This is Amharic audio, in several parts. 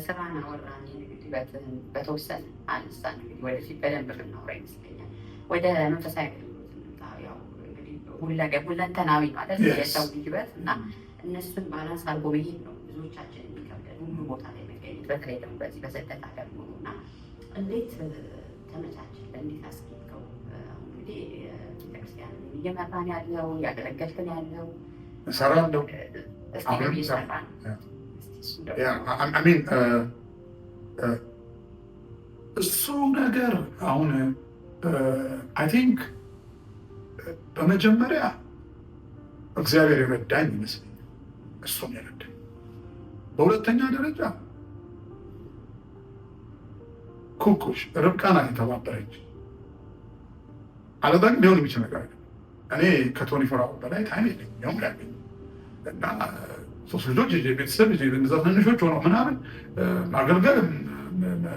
ስራን አወራን፣ እንግዲህ በተወሰነ አነሳን። እንግዲህ ወደፊት በደንብ ብናወራ ይመስለኛል። ወደ መንፈሳዊ አገልግሎት እንምጣ። ያው እንግዲህ ሁለንተናዊ ማለት የሰው ልጅ ህይወት እና እነሱን ባላንስ አድርጎ መሄድ ነው ብዙዎቻችን የሚከብደን፣ ሁሉ ቦታ ላይ መገኘት፣ በተለይ ደግሞ በዚህ በስደት ሀገር ነው እና እንዴት ተመቻችል? እንዴት አስኬድከው? እንግዲህ ቤተክርስቲያን እየመራን ያለው እያገለገልክን ያለው እሰራለሁ እስኪ እየሰራ ነው። እሱ ነገር አሁን አይ ቲንክ በመጀመሪያ እግዚአብሔር የረዳኝ ይመስለኛል። እሱም የረዳኝ በሁለተኛ ደረጃ ኩኩሽ ርብቃና የተባበረች አለዛ ግን ሊሆን የሚችል ነገር እኔ ከቶኒ ፎር አወር በላይ ታይም የለኝም ያገኝ እና ሶስት ልጆች ቤተሰብ እነዛ ትንሾች ሆነው ምናምን ማገልገል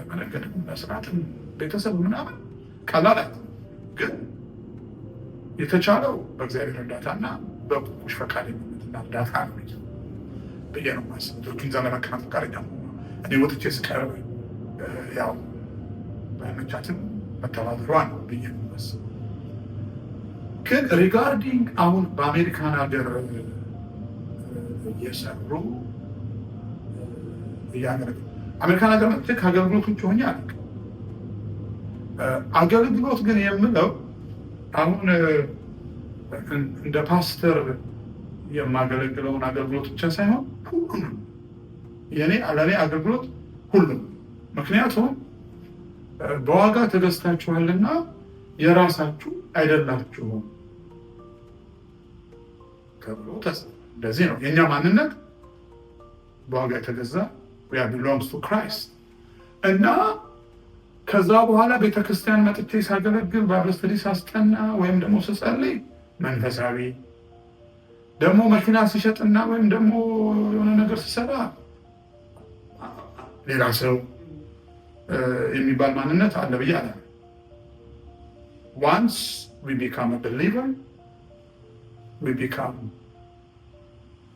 መነገድ መስራትን ቤተሰብ ምናምን ቀላል ግን የተቻለው በእግዚአብሔር እርዳታና በኩኩሽ ፈቃደኝነትና እርዳታ ነው ብዬ ነው የማስበው። ልጆቹን እዛ ለመከናት ፈቃደኛ እኔ ወጥቼ ስቀርብ ያው በአይኖቻችን መተባበሯ ነው ብዬ ነው የማስበው። ግን ሪጋርዲንግ አሁን በአሜሪካን ሀገር እየሰሩ እያገለግሉ አሜሪካን ሀገር መጥቼ ከአገልግሎት ውጭ ሆኜ አልክ አገልግሎት ግን የምለው አሁን እንደ ፓስተር የማገለግለውን አገልግሎት ብቻ ሳይሆን ሁሉንም ለእኔ አገልግሎት ሁሉም። ምክንያቱም በዋጋ ተገዝታችኋልና የራሳችሁ አይደላችሁም ተብሎ እንደዚህ ነው የእኛ ማንነት በዋጋ የተገዛ we belongs to Christ እና ከዛ በኋላ ቤተክርስቲያን መጥቼ ሳገለግል ባይብል ስተዲ ሳስጠና ወይም ደግሞ ስጸልይ መንፈሳዊ ደግሞ መኪና ሲሸጥና ወይም ደግሞ የሆነ ነገር ሲሰራ ሌላ ሰው የሚባል ማንነት አለ ብዬ አለ። once we become a believer we become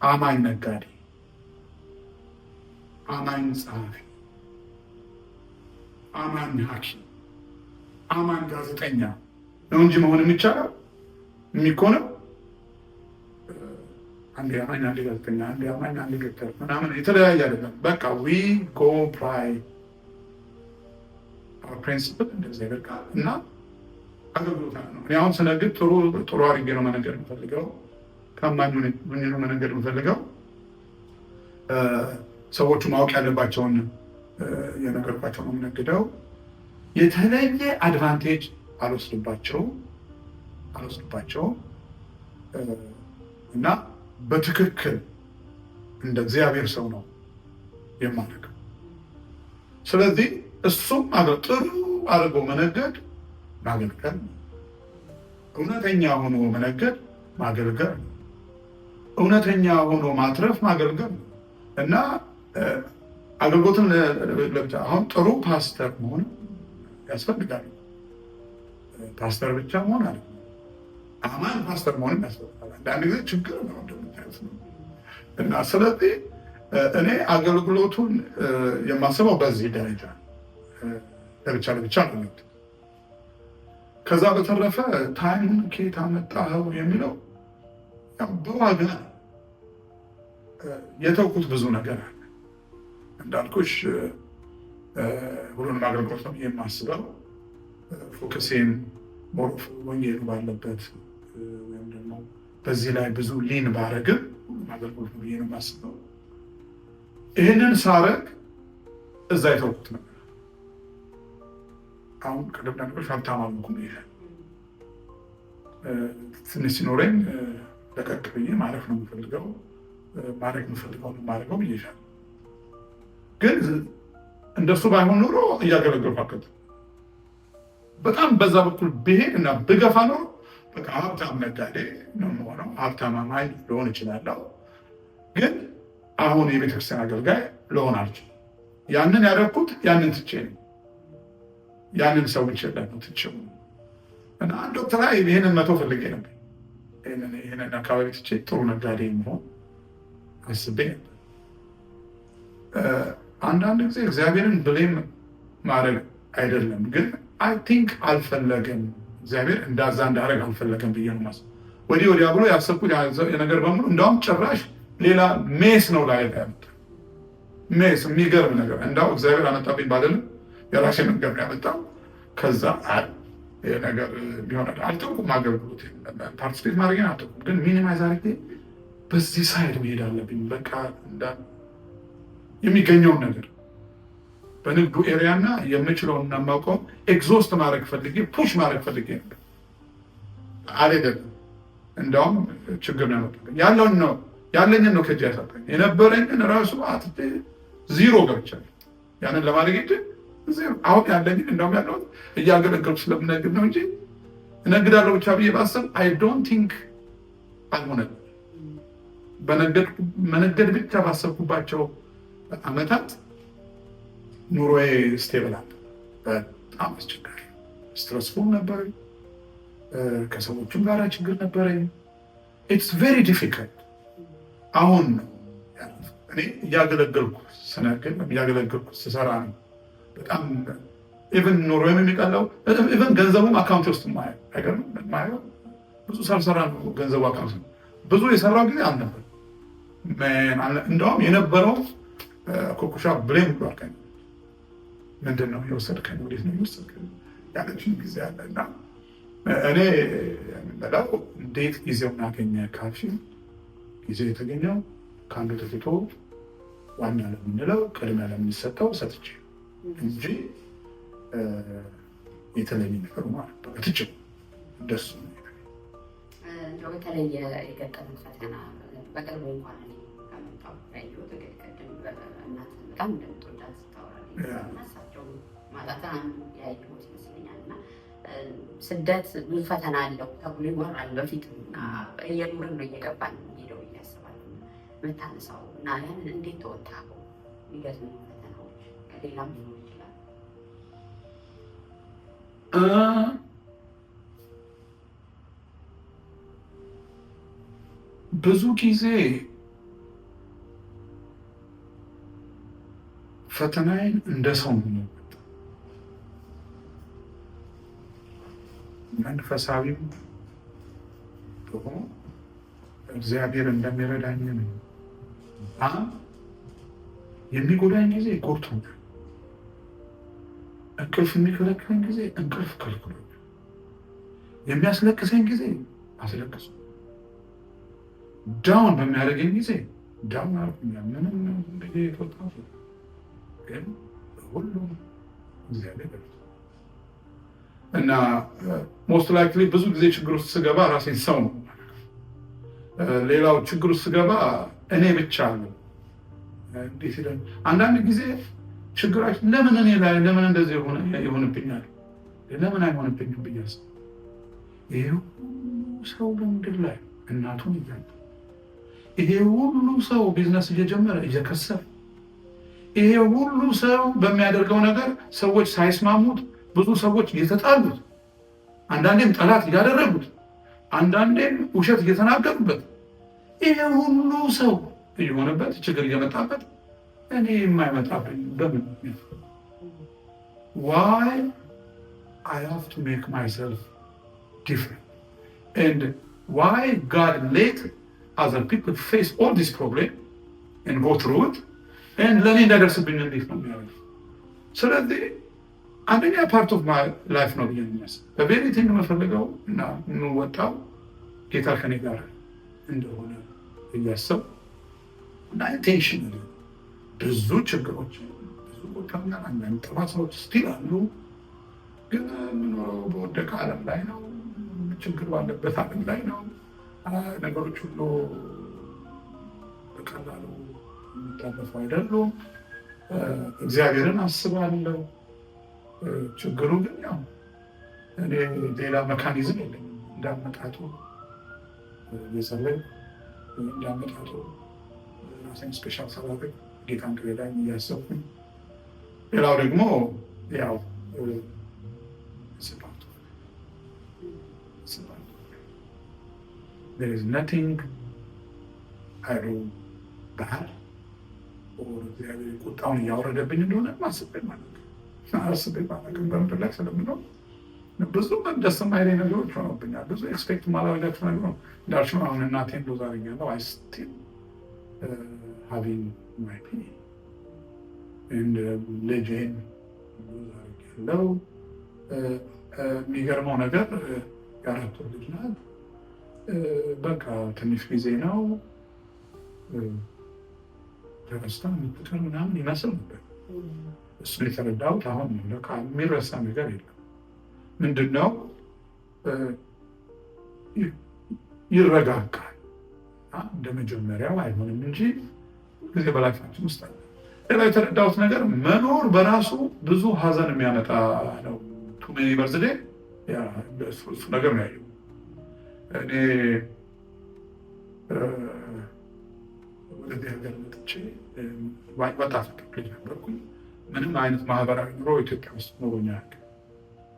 አማኝ ነጋዴ፣ አማኝ ጸሐፊ፣ አማኝ ሐኪም፣ አማኝ ጋዜጠኛ ነው እንጂ መሆን የሚቻለው የሚኮነው አንዴ አማኝ አንዴ ጋዜጠኛ አንዴ አማኝ አንዴ ዶክተር ምናምን የተለያየ አይደለም። በቃ we go by our principle እንደዚህ በቃ እና አገልግሎት ነው። እኔ አሁን ስነግድ ጥሩ አድርጌ ነው መነገር የምፈልገው፣ ታማኝ ነው መነገር የምፈልገው። ሰዎቹ ማወቅ ያለባቸውን የነገርኳቸው ነው የምነግደው። የተለየ አድቫንቴጅ አልወስድባቸው እና በትክክል እንደ እግዚአብሔር ሰው ነው የማደርገው። ስለዚህ እሱም ጥሩ አድርጎ መነገድ ማገልገል፣ እውነተኛ ሆኖ መነገድ ማገልገል፣ እውነተኛ ሆኖ ማትረፍ ማገልገል እና አገልግሎትን ለብቻ አሁን ጥሩ ፓስተር መሆን ያስፈልጋል። ፓስተር ብቻ መሆን አለ አማን ፓስተር መሆን ያስፈልጋል። አንዳንድ ጊዜ ችግር ነው እንደምታዩት ነው እና ስለዚህ እኔ አገልግሎቱን የማስበው በዚህ ደረጃ ለብቻ ነው። ከዛ በተረፈ ታይሙን ከየት አመጣኸው የሚለው በዋጋ የተውኩት ብዙ ነገር አለ። እንዳልኩሽ ሁሉንም አገልግሎት ነው የማስበው። ፎከሴን ሞሮፍ ወንጌሉ ባለበት ወይም ደግሞ በዚህ ላይ ብዙ ሊን ባረግም ሁሉም አገልግሎት ነው የማስበው። ይህንን ሳረግ እዛ የተውኩት ነገር አሁን ቅድም ነገሮች ሀብታም አልኩም ይላል። ትንሽ ሲኖረኝ ለቀቅ ብዬ ማረፍ ነው የምፈልገው፣ ማድረግ የምፈልገው ማድረገው ብዬሻል። ግን እንደሱ ባይሆን ኖሮ እያገለገልኩ አቀጥ በጣም በዛ በኩል ብሄድ እና ብገፋ ኖሮ በቃ ሀብታም ነጋዴ ነው የምሆነው፣ ሀብታም አማኝ ልሆን እችላለሁ። ግን አሁን የቤተክርስቲያን አገልጋይ ልሆን አልችልም። ያንን ያደረኩት ያንን ትቼ ነው። ያንን ሰው ይችላል ትቼው እና አንድ ወቅት ላይ ይሄንን መተው ፈልጌ ነበር። ይሄንን አካባቢ ትቼ ጥሩ ነጋዴ መሆን አስቤ ነበር። አንዳንድ ጊዜ እግዚአብሔርን ብሌም ማድረግ አይደለም፣ ግን አይ ቲንክ አልፈለገም፣ እግዚአብሔር እንዳዛ እንዳደረግ አልፈለገም ብዬ ነው የማስበው። ወዲህ ወዲያ ብሎ ያሰብኩት የነገር በሙሉ እንዳውም ጭራሽ ሌላ ሜስ ነው ላይ ያመጣ ሜስ፣ የሚገርም ነገር እንዳው እግዚአብሔር አመጣብኝ ባለንም የራሴ መንገድ ያመጣው። ከዛ ይሄ ነገር ሊሆን አልተውኩም፣ አገልግሎት ፓርቲስፔት ማድረግን አልተውኩም፣ ግን ሚኒማይዝ አድርጌ በዚህ ሳይድ መሄድ አለብኝ። በቃ የሚገኘውን ነገር በንግዱ ኤሪያ እና የምችለውን እና የማውቀውን ኤግዞስት ማድረግ ፈልጌ ፑሽ ማድረግ ፈልጌ ነበር። አልሄደም። እንዳውም ችግር ነው ያመጣብኝ። ያለውን ነው ያለኝን ነው ከእጅ ያሳጣኝ። የነበረኝን ራሱ አጥቼ ዜሮ ገብቻለሁ። ያንን ለማድረግ ሄድ ዜሮ። አሁን ያለኝን እንዳውም ያለውን እያገለገልኩ ስለምነግድ ነው እንጂ እነግዳለሁ ብቻ ብዬ ባሰብ አይ ዶንት ቲንክ አልሆነም። መነገድ ብቻ ባሰብኩባቸው አመታት ኑሮዬ ስቴብል አለ። በጣም አስቸጋሪ ስትረስፉል ነበር። ከሰዎችም ጋር ችግር ነበረኝ። ኢትስ ቬሪ ዲፊካልት። አሁን ነው እኔ እያገለገልኩ ስነግድ እያገለገልኩ ስሰራ ነው በጣም ኢቨን ኑሮዬም የሚቀለው ኢቨን ገንዘቡም አካውንት ውስጥ ማየው ብዙ ሳልሰራ ነው ገንዘቡ አካውንት ነው። ብዙ የሰራው ጊዜ አልነበር። እንደውም የነበረው ኮኩሻ ብሌም ብሏልከኝ ምንድን ነው የወሰድከኝ? ወዴት ነው የወሰድከኝ? ያለችን ጊዜ አለ እና እኔ የምንለው እንዴት ጊዜውን አገኘ ካልሽኝ ጊዜው የተገኘው ከአንዱ ተትቶ ዋና ለምንለው ቅድሚያ ለምንሰጠው ሰጥቼ እንጂ የተለየ ነገሩ ማለት በትችው እንደሱ እንደው በተለየ የገጠመን ፈተና በቅርቡ እንኳን ከመጣሁ ያየሁት ቅድም እናት በጣም እንደምትወዳት ስታወራ እሳቸው ማለት አንዱ ያየሁት ይመስለኛል። እና ስደት ብዙ ፈተና አለው ተብሎ ይወራል በፊት እና እየኖርን ነው እየገባን ሄደው እያስባለሁ የምታነሳው እና ያንን እንዴት ተወጣው? የሚገጥሙ ፈተናዎች ሌላም ሊሆን ይችላል። ብዙ ጊዜ ፈተናዬን እንደ ሰው ነው መንፈሳዊም ደግሞ እግዚአብሔር እንደሚረዳኝ ነው። የሚጎዳኝ ጊዜ ጎድቶኛል። እንቅልፍ የሚከለክለኝ ጊዜ እንቅልፍ ከልክሎኛል። የሚያስለቅሰኝ ጊዜ አስለቅሱ። ዳውን በሚያደርገኝ ጊዜ ዳውን አልኩኛል። ምንም እንግዲህ የተወጣው ግን ሁሉም እግዚአብሔር እና ሞስት ላይክሊ ብዙ ጊዜ ችግር ውስጥ ስገባ ራሴን ሰው ነው። ሌላው ችግር ውስጥ ስገባ እኔ ብቻ ነው። እንዴት ይላል አንዳንድ ጊዜ ችግራችን ለምን እኔ ላይ ለምን እንደዚህ ይሆንብኛል? ለምን አይሆንብኝም ብያስ ይሄ ሰው በምድር ላይ እናቱን ይያል ይሄ ሁሉ ሰው ቢዝነስ እየጀመረ እየከሰረ ይሄ ሁሉ ሰው በሚያደርገው ነገር ሰዎች ሳይስማሙት ብዙ ሰዎች እየተጣሉት አንዳንዴም ጠላት እያደረጉት አንዳንዴም ውሸት እየተናገሩበት ይሄ ሁሉ ሰው እየሆነበት ችግር እየመጣበት እኔ የማይመጣብኝ በምን? Why I have to make myself different and why God let other people face all this problem and go through it and ለኔ እንዳደርስብኝ እንዴት ነው የሚያደርገው? ስለዚህ አንደኛ ፓርት ኦፍ ማይ ላይፍ ነው ብዬ የሚመስል በቤሪቲንግ የምፈልገው እና የምወጣው ጌታ ከኔ ጋር እንደሆነ እያሰብ እና ኢንቴንሽን ብዙ ችግሮች ብዙ ቦታና አንዳንድ ጠባሳዎች ስቲል አሉ። ግን የምኖረው በወደቀ ዓለም ላይ ነው። ችግር ባለበት ዓለም ላይ ነው። ነገሮች ሁሉ በቀላሉ የሚታለፉ አይደሉም። እግዚአብሔርን አስባለሁ። ችግሩ ግን ያው እኔ ሌላ መካኒዝም የለኝም። እንዳመጣጡ እየጸለይኩ እንዳመጣጡ ራሴን ስፔሻል ሰራተኝ ጌታን ከሌላኝ እያሰብኩኝ ሌላው ደግሞ ያው ስባቱ there is nothing I do bad እግዚአብሔር ቁጣውን እያወረደብኝ እንደሆነ አስቤ ማለት በምድር ላይ ስለምነው ብዙ ደስ የማይለኝ ነገሮች ሆነውብኛል። ብዙ ኤክስፔክት ማላደርጋቸው ነገር ነው እንዳልሽው። አሁን እናቴን ሎዝ አድርጌያለሁ። አይ ስቲል ሃቪንግ ማይ ፔን ኤንድ ልጄን ሎዝ አድርጌያለሁ። የሚገርመው ነገር የአራት ወር ልጅ ናት። በቃ ትንሽ ጊዜ ነው ተረስታ የምትቀር ምናምን ይመስል ነበር። እሱን የተረዳሁት አሁን ነው። በቃ የሚረሳ ነገር የለም። ምንድነው ይረጋጋል። እንደ መጀመሪያው አይሆንም እንጂ ጊዜ በላይፋችን ውስጥ አለ። ሌላ የተረዳሁት ነገር መኖር በራሱ ብዙ ሀዘን የሚያመጣ ነው። ቱ ሜኒ በርዝዴ እሱ ነገር ነው ያየው። እኔ ወደዚህ ሀገር መጥቼ ወጣት ልጅ ነበርኩኝ። ምንም አይነት ማህበራዊ ኑሮ ኢትዮጵያ ውስጥ ኖሮኛ ያውቅ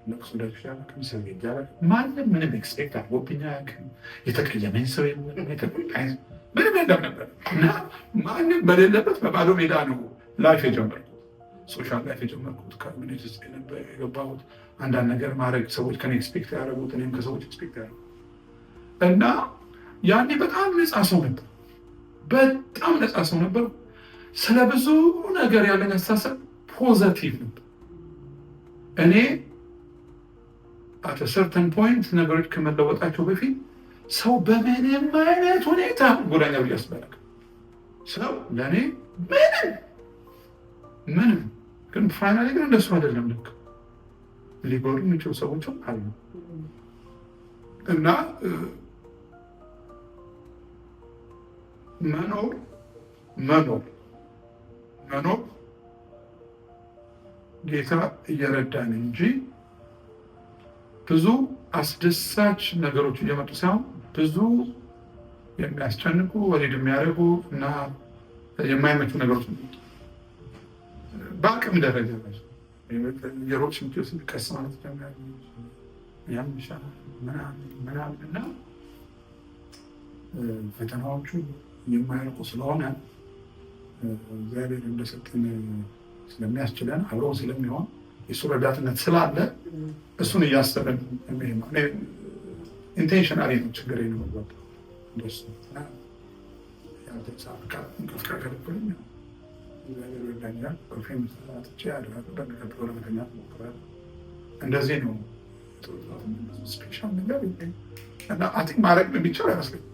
ለቅሶ ደርሼ አላውቅም። ሰው ሄጄ አላውቅም። ማንም ምንም ኤክስፔክት አድርጎብኝ አያውቅም። የተቀየመኝ ሰው የለም፣ የተቆጣኝ ምንም የለም ነበር እና ማንም በሌለበት በባዶ ሜዳ ነው ላይፍ የጀመርኩት፣ ሶሻል ላይፍ የጀመርኩት። ከሚኒት ውስጥ የገባሁት አንዳንድ ነገር ማድረግ ሰዎች ከኔ ኤክስፔክት ያደረጉት እኔም ከሰዎች ኤክስፔክት ያደረጉት እና ያኔ በጣም ነፃ ሰው ነበር። በጣም ነፃ ሰው ነበር። ስለ ብዙ ነገር ያለኝ አስተሳሰብ ፖዘቲቭ ነበር። እኔ አት ሰርተን ፖይንት ነገሮች ከመለወጣቸው በፊት ሰው በምንም አይነት ሁኔታ ጎዳኛ ብዬ አስበላል። ሰው ለእኔ ምንም ግን ፋይናሊ ግን እንደሱ አይደለም። ልክ ሊጎዱ የሚችሉ ሰዎችም አሉ እና መኖር ጌታ እየረዳን እንጂ ብዙ አስደሳች ነገሮች እየመጡ ሳይሆን ብዙ የሚያስጨንቁ ወሊድ የሚያደርጉ እና የማይመቹ ነገሮች በአቅም ደረጃ የሮች ምትስ ቀስ ማለት ያምሻ ምናምን እና ፈተናዎቹ የማያልቁ ስለሆነ እግዚአብሔር እንደሰጠን ስለሚያስችለን አብረው ስለሚሆን የእሱ ረዳትነት ስላለ እሱን እያሰበን ኢንቴንሽናሊ ነው ችግር ነው እንደሱ ከልኩኝ እግዚአብሔር ይረዳኛል። ኮንፌም ስላጥቼ ያደረገ በሚቀጥለው ለመተኛት ሞክራለሁ። እንደዚህ ነው ስፔሻል ነገር እና አቲክ ማድረግ የሚቻል አይመስለኝም።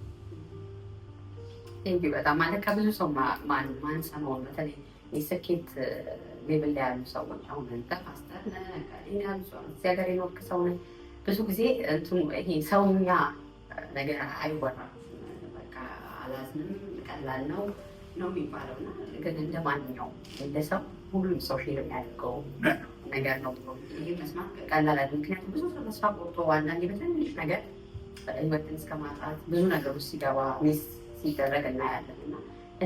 በጣም ማለት ከብዙ ሰው ማንሰማውን በተለይ የስኬት ሌብል ላይ ያሉ ሰዎች አሁን ፓስተር ያሉ እዚህ ሀገር የኖርክ ሰው ብዙ ጊዜ ይሄ ሰውኛ ነገር አይወራም። በቃ አላዝንም ቀላል ነው የሚባለው እና ግን እንደ ማንኛውም እንደ ሰው ሁሉም ሰው ሼር የሚያደርገው ነገር ነው ብሎ ይሄ መስማት ቀላል አይደለም። ምክንያቱም ብዙ ሰው ተስፋ ቆርጦ አንዳንዴ በትንሽ ነገር ህይወትን እስከ ማጣት ብዙ ነገሮች ሲገባ ሚስ ሲደረግ እናያለን እና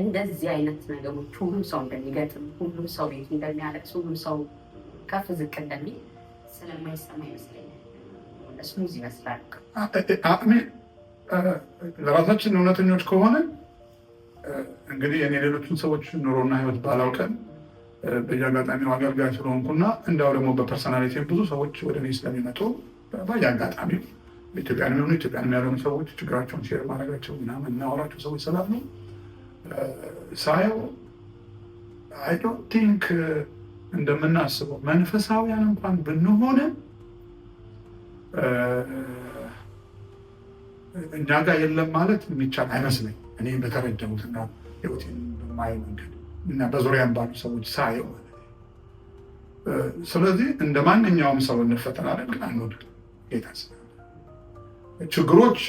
እንደዚህ አይነት ነገሮች ሁሉም ሰው እንደሚገጥም፣ ሁሉም ሰው ቤት እንደሚያለቅስ፣ ሁሉም ሰው ከፍ ዝቅ እንደሚል ስለማይሰማ ይመስለኛል። ስሙዝ ይመስላል። ለራሳችን እውነተኞች ከሆነ እንግዲህ እኔ ሌሎችን ሰዎች ኑሮና ህይወት ባላውቀን በየአጋጣሚው አገልጋይ ስለሆንኩና እንዳው ደግሞ በፐርሶናሊቲ ብዙ ሰዎች ወደ እኔ ስለሚመጡ በየአጋጣሚው ኢትዮጵያን የሚሆኑ ኢትዮጵያን የሚያለኑ ሰዎች ችግራቸውን ሼር ማድረጋቸው ምናምን እናወራቸው ሰዎች ስላሉ ሳየው አይ ዶንት ቲንክ እንደምናስበው መንፈሳውያን እንኳን ብንሆን እኛ ጋር የለም ማለት የሚቻል አይመስለኝ። እኔ በተረዳሁትና ህይወቴን በማየው መንገድ እና በዙሪያም ባሉ ሰዎች ሳየው ስለዚህ እንደ ማንኛውም ሰው እንፈተናለን፣ ግን አንወድቅ። ጌታ ችግሮች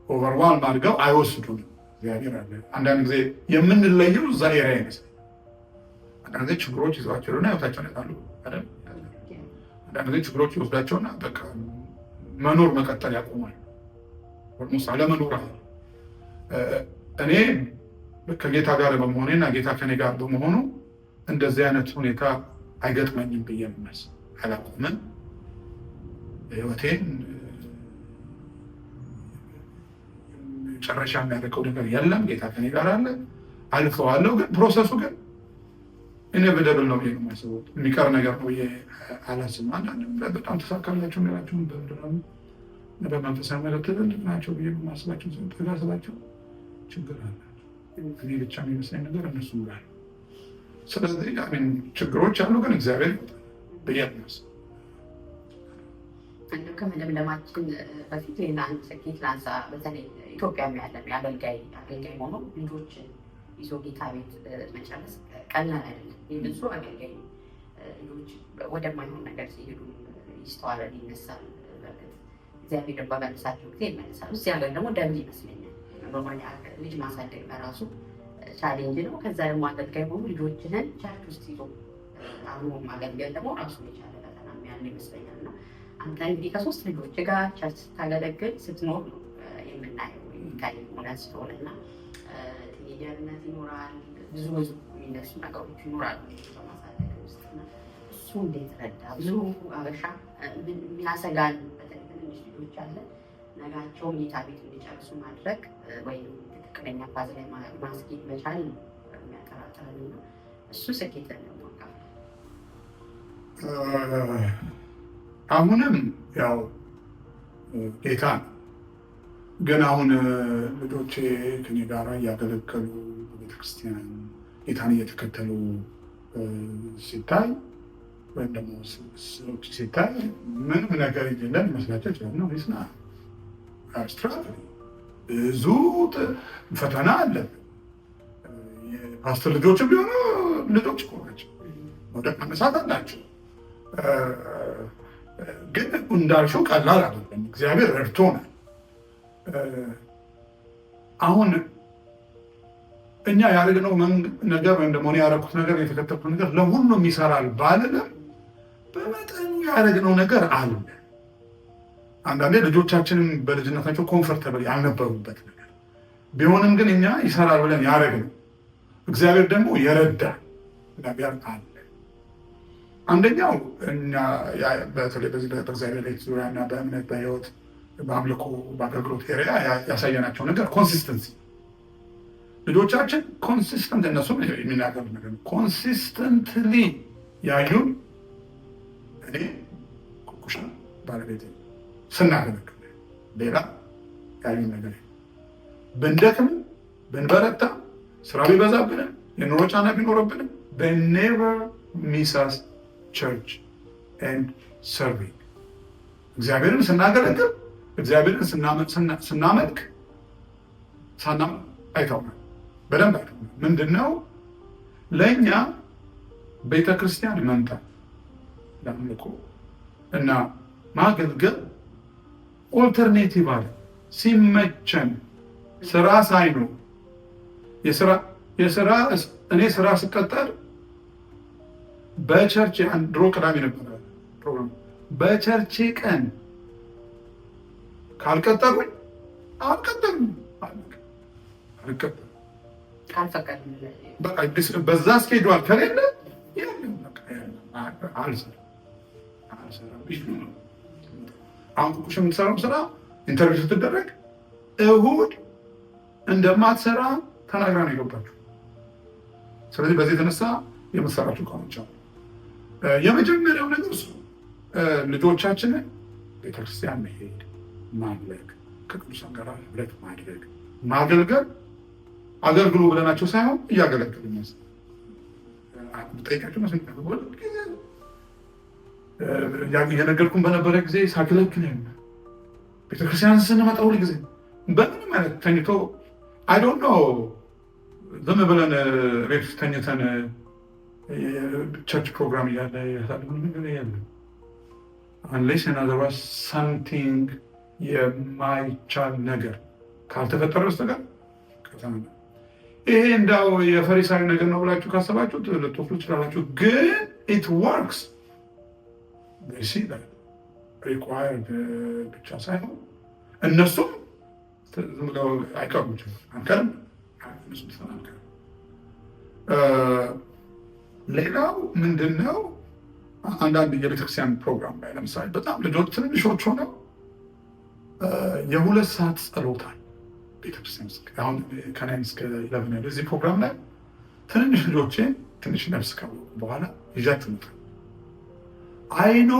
ኦቨርዋልም አድርገው አይወስዱንም። እግዚአብሔር አለ። አንዳንድ ጊዜ የምንለየው እዛ ኤሪያ ይመስላል። አንዳንድ ጊዜ ችግሮች ይዘዋቸውና ህይወታቸውን ያጣሉ አይደል? አንዳንድ ጊዜ ችግሮች ይወስዳቸውና በቃ መኖር መቀጠል ያቆማል። ኦልሞስት አለመኖር አለ። እኔ ከጌታ ጋር በመሆኔና ጌታ ከኔ ጋር በመሆኑ እንደዚህ አይነት ሁኔታ አይገጥመኝም ብዬ የምመስ አላቆምም። ህይወቴን መጨረሻ የሚያደርገው ነገር የለም። ጌታ ከኔ ጋር አለ። አልፈዋለሁ። ግን ፕሮሰሱ ግን ኢኔቪተብል ነው ብዬ ነው የማስበው። የሚቀር ነገር ነው ብዬ አላስብም። አንዳንድ በጣም ተሳካላቸው ሌላቸውን በምድራዊ በመንፈሳዊ መልክ ትልልቅ ናቸው ብዬ ነው የማስባቸው። ጠጋ ስላቸው ችግር አለ። እኔ ብቻ የሚመስለኝ ነገር እነሱ ጋር። ስለዚህ ችግሮች አሉ፣ ግን እግዚአብሔር ብዬ ነው እንደው ከመለምለማችን በፊት ሌላ አንድ ስኬት ላንሳ። በተለይ ኢትዮጵያ ያለን አገልጋይ ሆኖ ልጆችን ይዞ ጌታ ቤት መጨረስ ቀላል አይደለም። የብዙ አገልጋይ ልጆች ወደማይሆን ነገር ሲሄዱ ይስተዋላል፣ ይነሳል። እግዚአብሔር በመልሳቸው ጊዜ ይመልሳሉ። እዚህ ሀገር ደግሞ ደም ይመስለኛል ልጅ ማሳደግ በራሱ ቻሌንጅ ነው። ከዛ ደግሞ አገልጋይ ሆኖ ልጆችንን ቸርች ውስጥ ይዞ አሁኑ ማገልገል ደግሞ ራሱ የቻለ ፈተና ያለ ይመስለኛል። እና አንተ እንግዲህ ከ3 ልጆች ጋር ቸርች ስታገለግል ስትኖር ነው የምናየው የሚታይ ሆነት ስለሆነ እና ቲኔጀርነት ይኖራል፣ ብዙ የሚነሱ ነገሮች ይኖራሉ በማሳደግ ውስጥ። እሱ እንዴት ረዳ? ብዙ አበሻ የሚያሰጋን በተለይ ትንንሽ ልጆች አለ ነጋቸውን ጌታ ቤት እንዲጨርሱ ማድረግ ወይም ትክክለኛ ፋዝ ላይ ማስጌጥ መቻል ነው የሚያጠራጥረን እና እሱ ስኬት ነው። አሁንም ያው ጌታ ነው። ግን አሁን ልጆቼ ከኔ ጋር እያገለገሉ በቤተክርስቲያን ጌታን እየተከተሉ ሲታይ ወይም ደግሞ ሰዎች ሲታይ ምንም ነገር የለን ይመስላቸው ይችላል ነው ስና ስትራግል ብዙ ፈተና አለብን። የፓስተር ልጆችም ቢሆኑ ልጆች እኮ ናቸው፣ መውደቅ መነሳት አላቸው። ግን እንዳልሽው ቀላል አይደለም። እግዚአብሔር ረድቶናል። አሁን እኛ ያደረግነው ነገር ወይም ደግሞ ያደረኩት ነገር የተከተልኩት ነገር ለሁሉም ይሰራል ባልንም በመጠኑ ያደረግነው ነገር አለ። አንዳንዴ ልጆቻችንም በልጅነታቸው ኮምፈርተብል ያልነበሩበት ነገር ቢሆንም ግን እኛ ይሰራል ብለን ያደረግነው እግዚአብሔር ደግሞ የረዳ ነገር አለ። አንደኛው እኛ በተለይ በዚህ በእግዚአብሔር ላይ ዙሪያና በእምነት በህይወት በአምልኮ በአገልግሎት ኤሪያ ያሳየናቸው ነገር ኮንሲስተንሲ። ልጆቻችን ኮንሲስተንት እነሱም የሚናገሩ ነገር ኮንሲስተንትሊ ያዩን እኔ ኩኩሻ ባለቤት ስናገለግል ሌላ ያዩን ነገር ብንደክም ብንበረታ ስራ ቢበዛብንም የኑሮ ጫና ቢኖርብንም they never miss us church and serving። እግዚአብሔርን ስናገለግል እግዚአብሔርን ስናመልክ አይተውናል፣ በደንብ አይተውናል። ምንድነው ለእኛ ቤተክርስቲያን መምጣት ለአምልኮ እና ማገልገል ኦልተርኔቲቭ አለ። ሲመቸን ስራ ሳይኖር እኔ ስራ ስቀጠር በቸርች ድሮ ቅዳሜ ነበረ ፕሮግራም በቸርች ቀን ካልቀጠሩኝ አልቀጠሩም። በዛ ስኬጁል ከሌለ አሁን ኩኩሽ የምትሰራው ስራ ኢንተርቪው ስትደረግ እሁድ እንደማትሰራ ተናግራ ነው የገባችው። ስለዚህ በዚህ የተነሳ የምትሰራቸው እቃዎች አሉ። የመጀመሪያው ነገር እሱ ልጆቻችንን ቤተክርስቲያን መሄድ፣ ማምለክ፣ ከቅዱሳን ጋር ህብረት ማድረግ፣ ማገልገል አገልግሉ ብለናቸው ሳይሆን እያገለግል ጠይቃቸው እየነገርኩን በነበረ ጊዜ ሳገለግል ቤተክርስቲያን ስንመጣ ሁል ጊዜ በምንም አይነት ተኝቶ አይ ዶንት ኖ ዝም ብለን ቤት ውስጥ ተኝተን ቸርች ፕሮግራም እያለ ያሳልፉን ነገር ያለ አንሌስ ናዘርዋ ሳምቲንግ የማይቻል ነገር ካልተፈጠረ በስተቀር ይሄ እንዳው የፈሪሳዊ ነገር ነው ብላችሁ ካሰባችሁ ልትወስዱ ትችላላችሁ። ግን ኢት ወርክስ ሪኳየርድ ብቻ ሳይሆን እነሱም ዝም ብለው አይቀሩም። አንከርም። ሌላው ምንድነው አንዳንድ የቤተክርስቲያን ፕሮግራም ላይ ለምሳሌ በጣም ልጆች ትንንሾች ሆነው የ2 ሰዓት ጸሎታል ቤተክርስቲያን ውስጥ አሁን ከ9 እስከ 11 እዚህ ፕሮግራም ላይ ትንንሽ ልጆቼን ትንሽ ነፍስ ካወቁ በኋላ ይዣት ትመጣ አይኖ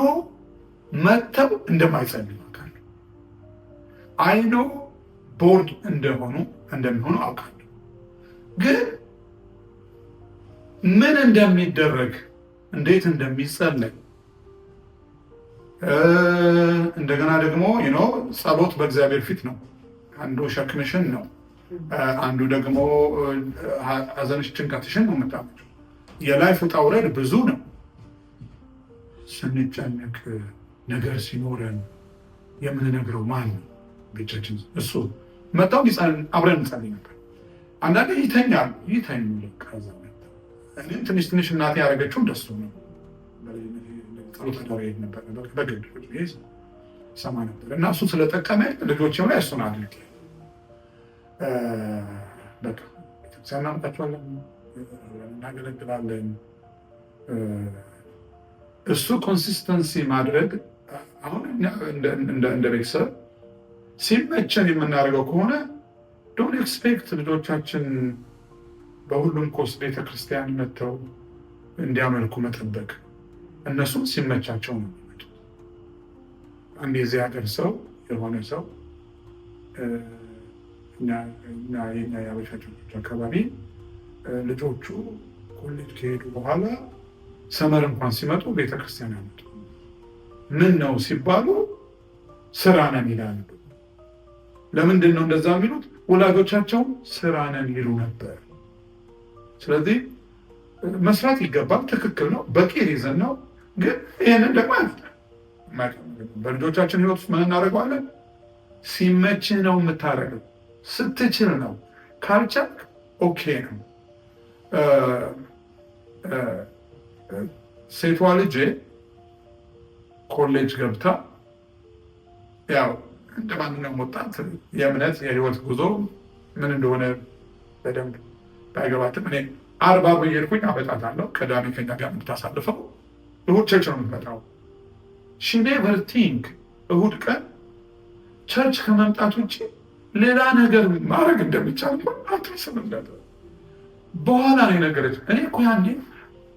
መጥተው እንደማይጸልዩ አውቃለሁ። አይኖ ቦርድ እንደሚሆኑ አውቃለሁ። ግን ምን እንደሚደረግ እንዴት እንደሚጸለይ እንደገና ደግሞ ጸሎት በእግዚአብሔር ፊት ነው። አንዱ ሸክምሽን ነው፣ አንዱ ደግሞ ሐዘንሽ ጭንቀትሽን ነው የምታመጪው። የላይፍ ውጣ ውረድ ብዙ ነው። ስንጨነቅ ነገር ሲኖረን የምንነግረው ማን ነው? ቤቻችን እሱ መጣው አብረን እንጸልይ ነበር። አንዳንዴ ይተኛል እኔም ትንሽ እናቴ ያደረገችው እንደሱ ነው። ጸሎት አዳሪ ነበር በግድ ሰማ ነበር እና እሱ ስለጠቀመ ልጆችም ላይ እሱን አድርጌ በቃ ቤተክርስቲያን እናመጣቸዋለን፣ እናገለግላለን። እሱ ኮንሲስተንሲ ማድረግ አሁን እንደ ቤተሰብ ሲመቸን የምናደርገው ከሆነ ዶንት ኤክስፔክት ልጆቻችን በሁሉም ኮርስ ቤተክርስቲያን መጥተው እንዲያመልኩ መጠበቅ። እነሱም ሲመቻቸው ነው የሚመጡት። አንድ የዚህ ሀገር ሰው የሆነ ሰው የኛ የአበሻ ቸርቾች አካባቢ ልጆቹ ኮሌጅ ከሄዱ በኋላ ሰመር እንኳን ሲመጡ ቤተክርስቲያን ያመጡ። ምን ነው ሲባሉ ስራ ነን ይላሉ። ለምንድን ነው እንደዛ የሚሉት? ወላጆቻቸው ስራ ነን ይሉ ነበር። ስለዚህ መስራት ይገባል፣ ትክክል ነው፣ በቂ ሪዝን ነው። ግን ይህንን ደግሞ በልጆቻችን ህይወት ውስጥ ምን እናደርገዋለን? ሲመችህ ነው የምታደርገው፣ ስትችል ነው። ካልቻልክ ኦኬ ነው። ሴቷ ልጄ ኮሌጅ ገብታ ያው እንደ ማንኛውም ወጣት የእምነት የህይወት ጉዞ ምን እንደሆነ በደንብ ባይገባትም እኔ አርባ በየሄድኩኝ አመጣታለሁ። ቅዳሜ ከኛ ጋር የምታሳልፈው እሁድ ቸርች ነው የምትመጣው። ሺ ኔቨር ቲንክ እሁድ ቀን ቸርች ከመምጣት ውጭ ሌላ ነገር ማድረግ እንደሚቻል አትስብም ነበር። በኋላ ነው የነገረች። እኔ እኮ ያኔ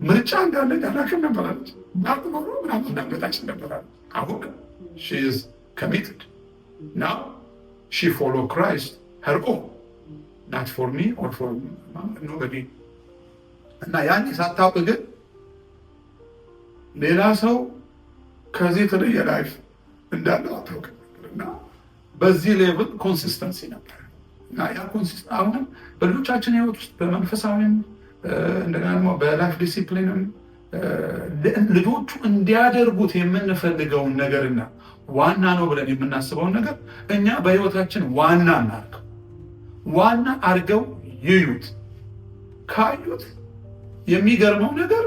ምርጫ እንዳለኝ አላውቅም ነበራለች። ባቅኖሮ ምናምን እንዳመጣችን ነበራለች። አሁን ሺ ኢዝ ኮሚትድ ናው ሺ ፎሎ ክራይስት ሄር ኦን ናት ፎር ሚ ኦር ፎር ኖበዲ። እና ያኔ ሳታውቅ ግን ሌላ ሰው ከዚህ የተለየ ላይፍ እንዳለው አታውቅም ነበር። እና በዚህ ሌቭል ኮንሲስተንሲ ነበር። እና ያ አሁንም በልጆቻችን ህይወት ውስጥ በመንፈሳዊም እንደገና ደግሞ በላይፍ ዲሲፕሊንም ልጆቹ እንዲያደርጉት የምንፈልገውን ነገርና ዋና ነው ብለን የምናስበውን ነገር እኛ በህይወታችን ዋና እናድርገው። ዋና አድርገው ይዩት። ካዩት የሚገርመው ነገር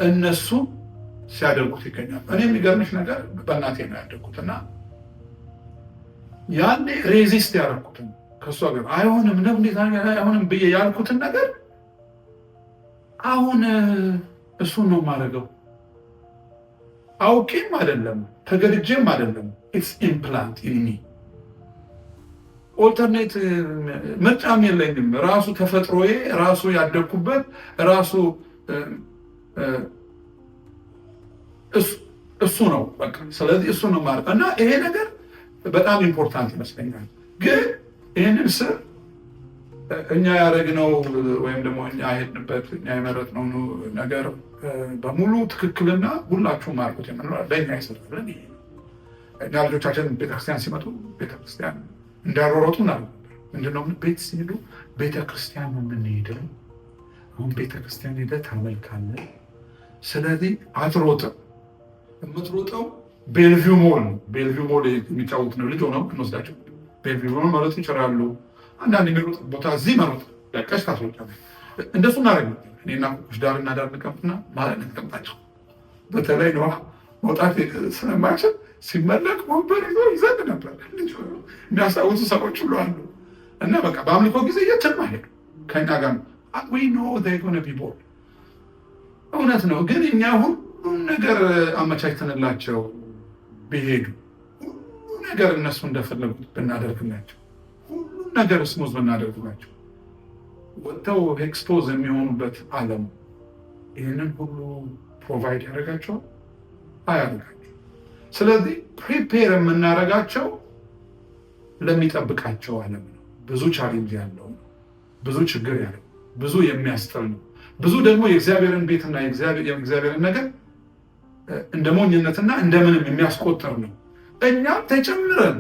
እነሱ ሲያደርጉት ይገኛል። እኔ የሚገርምሽ ነገር በእናቴ ነው ያደርጉት እና ያኔ ሬዚስት ያደረኩትን ከእሷ ጋር አይሆንም አይሆንም ብዬ ያልኩትን ነገር አሁን እሱን ነው የማደርገው። አውቄም አይደለም ተገድጄም አይደለም። ኢትስ ኢምፕላንት ኢን ሚ። ኦልተርኔት ምርጫም የለኝም። ራሱ ተፈጥሮዬ፣ ራሱ ያደግኩበት፣ ራሱ እሱ ነው በቃ። ስለዚህ እሱ ነው ማለት እና ይሄ ነገር በጣም ኢምፖርታንት ይመስለኛል። ግን ይህንን ስር እኛ ያደረግነው ወይም ደግሞ እኛ የሄድንበት እኛ የመረጥነው ነገር በሙሉ ትክክልና ሁላችሁም አድርጉት የምንለው ለእኛ ይሰራለን። እኛ ልጆቻችን ቤተክርስቲያን ሲመጡ ቤተክርስቲያን እንዳሮሮጡ ና ምንድነው ቤት ሲሄዱ ቤተክርስቲያን ነው የምንሄደው። አሁን ቤተክርስቲያን ሄደህ ታመልካለህ። ስለዚህ አትሮጥም። የምትሮጠው ቤልቪው ሞል ነው። ቤልቪው ሞል የሚጫወት ነው ልጅ ሆነው እንወስዳቸው ቤልቪው ሞል መሮጥ ይችላሉ። አንዳንድ የሚሮጥ ቦታ እዚህ መሮጥ ለቀሽ ታስሮጫለህ። እንደሱ እናደርግ እኔና ኩኩሽ ዳርና ዳር ንቀምጥና ማለት ንቀምጣቸው። በተለይ ነዋ መውጣት ስለማይችል ሲመለክ ወንበር ይዞ ይዘን ነበር። የሚያስታውሱ ሰዎች ሁሉ አሉ። እና በቃ በአምልኮ ጊዜ የትም አይሄዱ ከኛ ጋር we know they're going to be bored። እውነት ነው። ግን እኛ ሁሉም ነገር አመቻችተንላቸው ቢሄዱ ሁሉ ነገር እነሱ እንደፈለጉት ብናደርግላቸው ሁሉም ነገር ስሙዝ ብናደርግላቸው ወጥተው ኤክስፖዝ የሚሆኑበት ዓለም ይህንን ሁሉ ፕሮቫይድ ያደርጋቸዋል? አያደርጋቸው። ስለዚህ ፕሪፔር የምናደርጋቸው ለሚጠብቃቸው ዓለም ነው። ብዙ ቻሌንጅ ያለው ነው፣ ብዙ ችግር ያለው፣ ብዙ የሚያስጥል ነው፣ ብዙ ደግሞ የእግዚአብሔርን ቤትና የእግዚአብሔርን ነገር እንደ ሞኝነትና እንደምንም የሚያስቆጥር ነው። እኛም ተጨምረን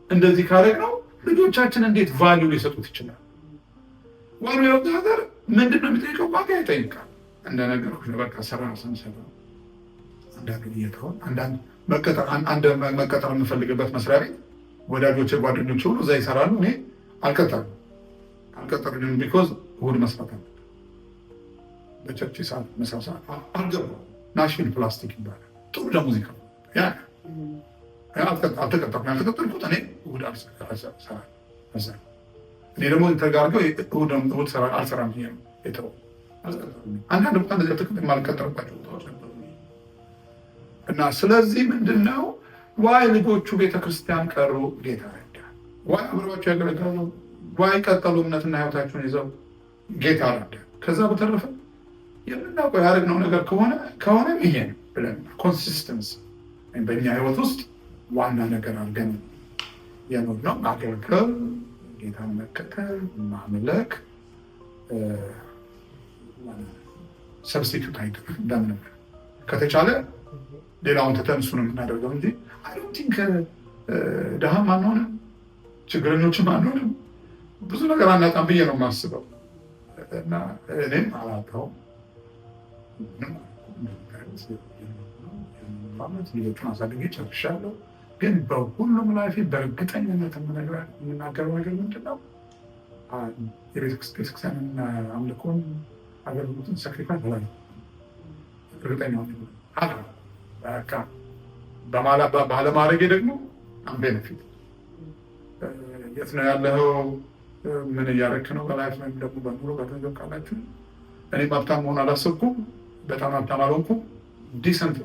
እንደዚህ ካደረግነው ልጆቻችን እንዴት ቫልዩ ሊሰጡት ይችላል? ዋኑ የወጣ ሀገር ምንድን ነው የሚጠይቀው? ዋጋ ይጠይቃል። እንደነገርኩሽ በቃ ስራ ስንሰራ አንዳንድ እየተሆን አንዳንድ መቀጠር የምፈልግበት መስሪያ ቤት ወዳጆቼ ጓደኞች ሁሉ እዛ ይሰራሉ። እኔ አልቀጠርም ቢኮዝ እሑድ መስራት አለ። በቸርች ሰዓት ምሳ ሰዓት አልገባም። ናሽቪል ፕላስቲክ ይባላል። ጥሩ ለሙዚቃ አልተቀጠርኩም። ያልተቀጠርኩት እኔ እሑድ አልሰራም። እኔ ደግሞ ተጋርገው እሑድ አልሰራም ብዬ ነው የተወው። አንዳንድ ቦታ እንደዚያ ትክክል የማልቀጠርባቸው ቦታዎች ነበሩ እና ስለዚህ ምንድነው ዋይ ልጆቹ ቤተክርስቲያን ቀሩ? ጌታ ረዳ። ዋይ አብረዋቸው ያገለግላሉ? ዋይ ቀጠሉ እምነትና ህይወታቸውን ይዘው? ጌታ ረዳ። ከዛ በተረፈ የምናውቀው ያደረግነው ነገር ከሆነ ይሄ ነው ብለን ኮንሲስተንስ በእኛ ህይወት ውስጥ ዋና ነገር አድርገን የኖርነው ማገልገል፣ ጌታን መከተል፣ ማምለክ ሰብስቲቱት አይደለም። እንደምንም ከተቻለ ሌላውን ትተን እሱን የምናደርገው እንጂ አይ ዶንት ቲንክ ድሃም አንሆንም፣ ችግረኞችም አንሆንም፣ ብዙ ነገር አናጣም ብዬ ነው የማስበው እና እኔም አላጣሁም። ልጆቹን አሳድጌ ጨርሻለሁ። ግን በሁሉም ላይፌ በእርግጠኝነት የምናገረው ነገር ምንድን ነው? የቤተክርስቲያንን አምልኮን አገልግሎትን ሳክሪፋይስ አላ እርግጠኛ ባለማድረጌ ደግሞ ቤኔፊት የት ነው ያለኸው? ምን እያደረክ ነው? በላይፍ ወይም ደግሞ በኑሮ በገንዘብ ካላችሁ እኔ ሀብታም መሆን አላሰብኩም። በጣም ሀብታም አልሆንኩም። ዲሰንት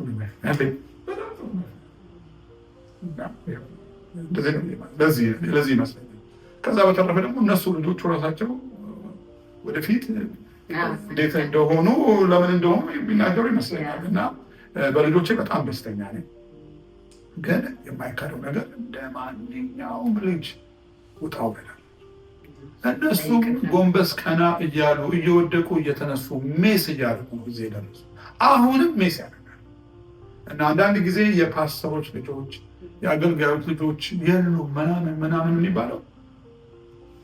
ለዚህ ይመስለኛል። ከዛ በተረፈ ደግሞ እነሱ ልጆቹ ራሳቸው ወደፊት እንዴት እንደሆኑ ለምን እንደሆኑ የሚናገሩ ይመስለኛል እና በልጆቼ በጣም ደስተኛ ነኝ። ግን የማይካደው ነገር እንደ ማንኛውም ልጅ ውጣ ውረድ፣ እነሱ ጎንበስ ቀና እያሉ እየወደቁ እየተነሱ ሜስ እያደረጉ ጊዜ ደረሱ። አሁንም ሜስ ያደርጋል እና አንዳንድ ጊዜ የፓስተሮች ልጆች የአገልጋዮች ልጆች የሉ ምናምን የሚባለው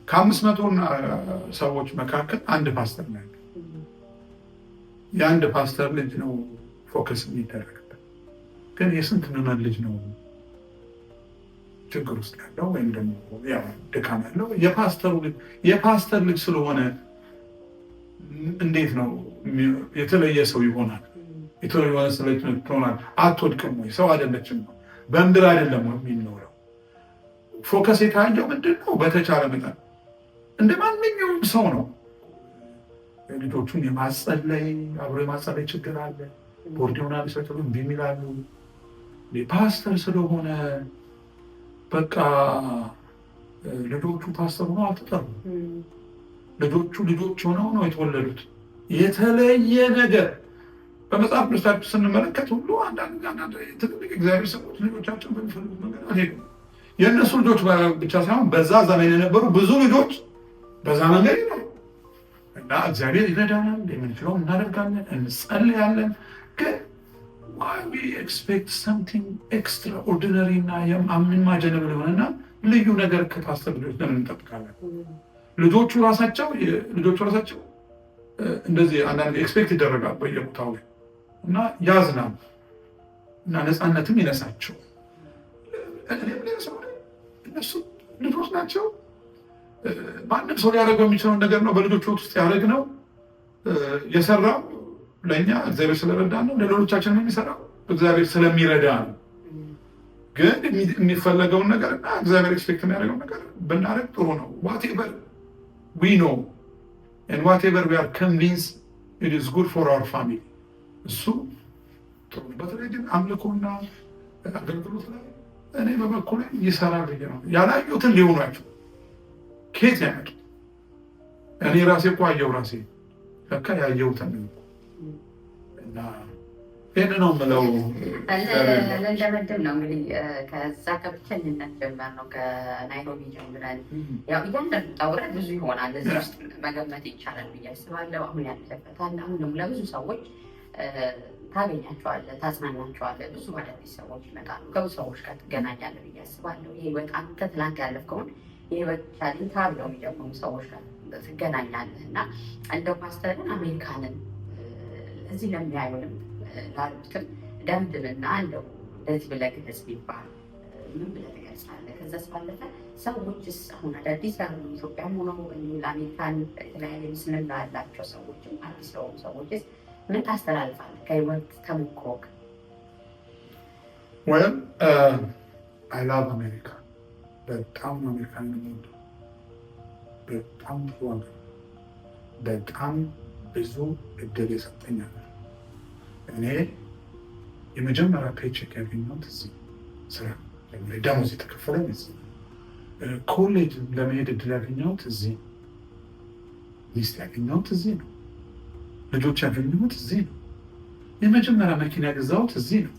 ከ500 ሰዎች መካከል አንድ ፓስተር ነው። የአንድ ፓስተር ልጅ ነው ፎከስ የሚደረግበት። ግን የስንት ምዕመን ልጅ ነው ችግር ውስጥ ያለው ወይም ደግሞ ድካም ያለው? የፓስተር ልጅ ስለሆነ እንዴት ነው የተለየ ሰው ይሆናል? የተለየ ሰው ይሆናል። አትወድቅም ወይ? ሰው አይደለችም? በምድር አይደለም የሚኖረው? ፎከስ የታየው ምንድን ነው? በተቻለ መጠን እንደ ማንኛውም ሰው ነው። ልጆቹን የማጸለይ አብሮ የማጸለይ ችግር አለ። ቦርዲዮና ሊሰጥሉ እምቢ የሚላሉ። ፓስተር ስለሆነ በቃ ልጆቹ ፓስተር ሆነው አልተጠሩም። ልጆቹ ልጆች ሆነው ነው የተወለዱት። የተለየ ነገር በመጽሐፍ ቅዱሳችን ስንመለከት ሁሉ አንዳንድ ትልልቅ እግዚአብሔር ሰዎች ልጆቻቸውን በሚፈልጉት መንገድ አልሄዱም። የእነሱ ልጆች ብቻ ሳይሆን በዛ ዘመን የነበሩ ብዙ ልጆች በዛ መንገድ ነው እና እግዚአብሔር ይረዳናል። የምንችለውን እናደርጋለን፣ እንጸልያለን። ግን why we expect something extraordinary እና unimaginable የሆነና ልዩ ነገር ከፓስተር ልጆች ለምን እንጠብቃለን? ልጆቹ ራሳቸው እንደዚህ አንዳንድ ኤክስፔክት ይደረጋል በየቦታው ላይ እና ያዝናል እና ነፃነትም ይነሳቸው። እነሱ ልጆች ናቸው። ማንም ሰው ሊያደርገው የሚችለውን ነገር ነው በልጆች ውስጥ ያደረግነው። የሰራው ለእኛ እግዚአብሔር ስለረዳ ነው። ለሌሎቻችን የሚሰራው እግዚአብሔር ስለሚረዳ ነው። ግን የሚፈለገውን ነገር እና እግዚአብሔር ኤክስፔክት የሚያደርገው ነገር ብናደርግ ጥሩ ነው። whatever we know and whatever we are convinced it is good for our family እሱ ጥሩ ነው። በተለይ ግን አምልኮና አገልግሎት ላይ እኔ በበኩሌ ይሰራል ብዬ ነው። ያላዩትን ሊሆኗቸው ከየት ያመጡ እኔ ራሴ እኮ አየሁ ራሴ ለካ ያየሁትን እና ይህን ነው የምለው። ለእንደመድብ ነው እንግዲህ ከዛ ከብቸኝነት ጀመር ነው ከናይሮቢ ጀምረን ያው እያንዳንዱ ውጣ ውረድ ብዙ ይሆናል። እዚህ ውስጥ መገመት ይቻላል ብዬ አስባለሁ። አሁን ያለበት አሁን ደግሞ ለብዙ ሰዎች ታገኛቸዋለህ፣ ታጽናናቸዋለህ። ብዙ አዳዲስ ሰዎች ይመጣሉ፣ ከብዙ ሰዎች ጋር ትገናኛለህ ብዬ አስባለሁ። ይሄ በጣም ትናንት ያለፍከውን የህይወት ቻሌንጅ ብለው የሚጀምሩ ሰዎች ጋር ትገናኛለህ እና እንደው ፓስተርን አሜሪካንን እዚህ ለሚያዩንም ላሉትም ደምድምና እንደው እንደዚህ ብለህ ግለጽ ቢባል ምን ብለህ ትገልጻለህ? ከዛስ ባለፈ ሰዎችስ አሁን አዳዲስ ያሉ ኢትዮጵያም ሆነው ለአሜሪካን የተለያየ ምስልና ያላቸው ሰዎችም አዲስ ለሆኑ ሰዎችስ ምን ታስተላልፋለህ ከህይወት ተሞክሮክ? ወይም አይ ላቭ አሜሪካ፣ በጣም አሜሪካን የምወደው በጣም ጥሩ ሀገር፣ በጣም ብዙ እድል የሰጠኛል። እኔ የመጀመሪያ ፔቼክ ያገኘሁት እዚህ ስራ ደሞዝ የተከፈለኝ እዚህ፣ ኮሌጅ ለመሄድ እድል ያገኘሁት እዚህ፣ ሚስት ያገኘሁት እዚህ ነው፣ ልጆች ያገኘሁት እዚህ ነው፣ የመጀመሪያ መኪና የገዛሁት እዚህ ነው፣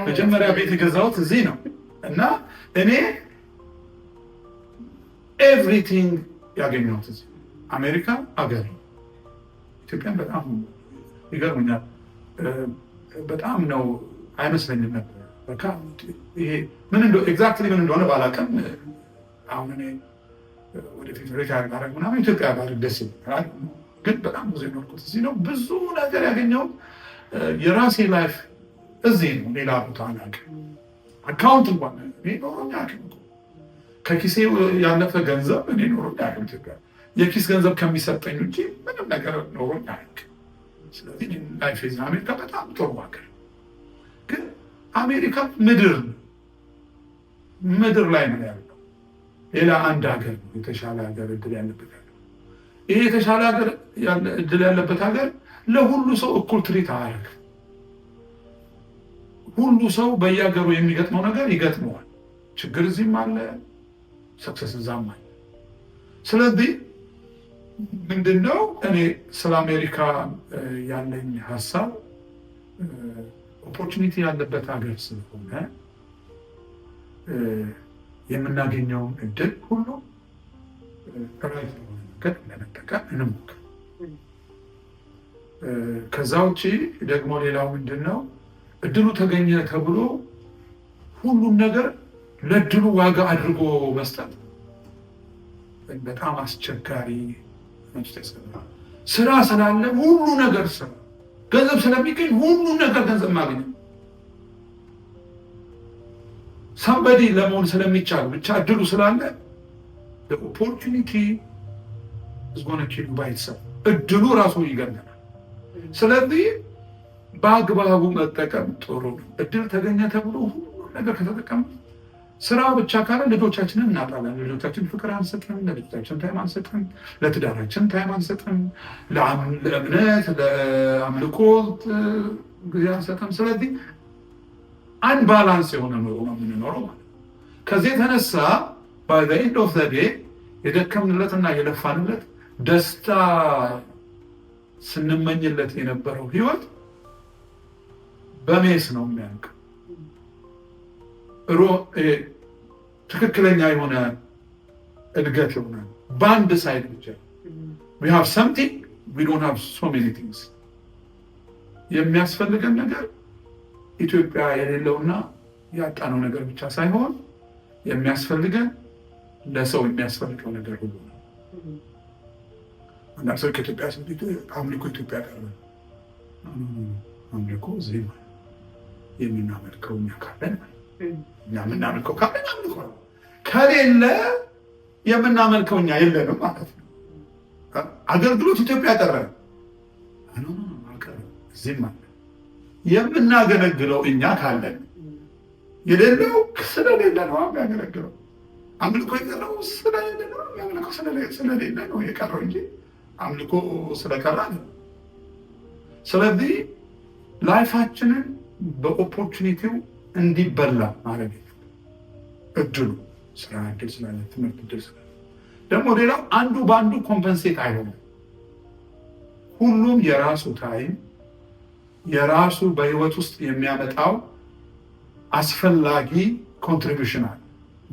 መጀመሪያ ቤት የገዛሁት እዚህ ነው እና እኔ ኤቭሪቲንግ ያገኘሁት እዚህ። አሜሪካ አገር፣ ኢትዮጵያን በጣም ይገርመኛል። በጣም ነው አይመስለኝም ነበር። በቃ ይሄ ምን ኤግዛክትሊ ምን እንደሆነ ባላውቅም አሁን እኔ ወደፊት ሪታየር ማድረግ ምናምን ኢትዮጵያ ጋር ደስ ይላል። ግን በጣም ብዙ የኖርኩት እዚህ ነው። ብዙ ነገር ያገኘሁት የራሴ ላይፍ እዚህ ነው። ሌላ ቦታ አላውቅም። አካውንት እንኳን እኔ ኖሮኝ አያውቅም። ከኪሴ ያለፈ ገንዘብ እኔ ኖሮኝ አያውቅም። ኢትዮጵያ የኪስ ገንዘብ ከሚሰጠኝ ውጭ ምንም ነገር ኖሮኝ አያውቅም። ስለዚህ ላይፍ አሜሪካ በጣም ጥሩ ሀገር፣ ግን አሜሪካ ምድር ላይ ነው ያለው። ሌላ አንድ ሀገር ነው የተሻለ ሀገር እድል ያለበት ሀገር። ይሄ የተሻለ ሀገር እድል ያለበት ሀገር ለሁሉ ሰው እኩል ትሪት አያደርግም። ሁሉ ሰው በየሀገሩ የሚገጥመው ነገር ይገጥመዋል። ችግር እዚህም አለ፣ ሰክሰስ እዛም አለ። ስለዚህ ምንድነው እኔ ስለ አሜሪካ ያለኝ ሀሳብ ኦፖርቹኒቲ ያለበት ሀገር ስለሆነ የምናገኘውን እድል ሁሉ ራይት በሆነ መንገድ ለመጠቀም እንሞክር። ከዛ ውጭ ደግሞ ሌላው ምንድነው እድሉ ተገኘ ተብሎ ሁሉን ነገር ለእድሉ ዋጋ አድርጎ መስጠት በጣም አስቸጋሪ ነው። ስራ ስላለ ሁሉ ነገር ስራ፣ ገንዘብ ስለሚገኝ ሁሉ ነገር ገንዘብ ማግኘት፣ ሰንበዲ ለመሆን ስለሚቻል ብቻ እድሉ ስላለ ኦፖርቹኒቲ ዝጎነ ኪሉ ባይተሰብ እድሉ ራሱ ይገለናል። ስለዚህ በአግባቡ መጠቀም ጥሩ ነው። እድል ተገኘ ተብሎ ሁሉ ነገር ከተጠቀም ስራ ብቻ ካለ ልጆቻችንን እናጣለን። ልጆቻችን ፍቅር አንሰጥም፣ ለልጆቻችን ታይም አንሰጥም፣ ለትዳራችን ታይም አንሰጥም፣ ለእምነት ለአምልኮት ጊዜ አንሰጥም። ስለዚህ አንድ ባላንስ የሆነ ኑሮ ነው የምንኖረው ማለት ነው። ከዚህ የተነሳ ባይ ዘ ኤንድ ኦፍ ዘ ዴይ የደከምንለትና የለፋንለት ደስታ ስንመኝለት የነበረው ህይወት በሜስ ነው የሚያልቅ። ትክክለኛ የሆነ እድገት ይሆናል በአንድ ሳይድ ብቻ። we have something, we don't have so many things። የሚያስፈልገን ነገር ኢትዮጵያ የሌለውና ያጣነው ነገር ብቻ ሳይሆን የሚያስፈልገን ለሰው የሚያስፈልገው ነገር ሁሉ ነው። አንዳንድ ሰው ከኢትዮጵያ ስንት አምልኮ ኢትዮጵያ ቀርበ አምልኮ እዚህ የምናመልከው እኛ ካለን እኛ የምናመልከው ካለን አምልኮ ነው። ከሌለ የምናመልከው እኛ የለንም ማለት ነው። አገልግሎት ኢትዮጵያ ቀረ እዚህም አለ። የምናገለግለው እኛ ካለን የሌለው ስለሌለ ነው የሚያገለግለው። አምልኮ የቀረው ስለሌለ ነው የሚያመልከው ስለሌለ ነው የቀረው እንጂ አምልኮ ስለቀረ ነው። ስለዚህ ላይፋችንን በኦፖርቹኒቲው እንዲበላ ማድረግ እድሉ ስራ እድል ስላለ፣ ትምህርት እድል ስላለ፣ ደግሞ ሌላው አንዱ በአንዱ ኮምፐንሴት አይሆንም። ሁሉም የራሱ ታይም የራሱ በህይወት ውስጥ የሚያመጣው አስፈላጊ ኮንትሪቢሽን አለ።